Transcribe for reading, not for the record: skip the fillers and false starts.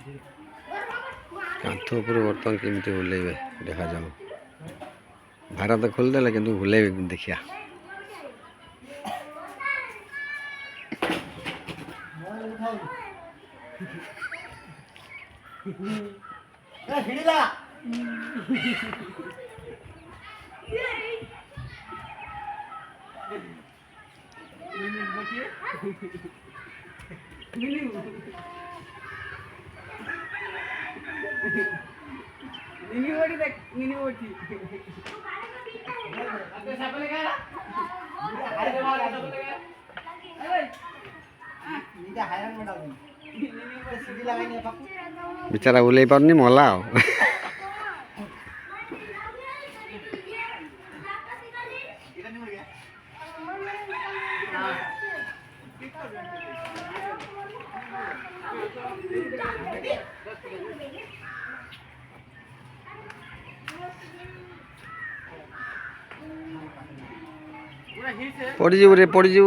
କାନ୍ଥ ଉପରେ ବର୍ତ୍ତମାନ କେମିତି ଓହ୍ଲେଇବେ ଦେଖାଯାଉ। ଭାରା ତ ଖୋଲିଦେଲେ କିନ୍ତୁ ଓହ୍ଲେଇବେ ଦେଖିବା। बेचारा ओह्लई पारुनी मला ଆଉ। पड़ीजी पड़ीजी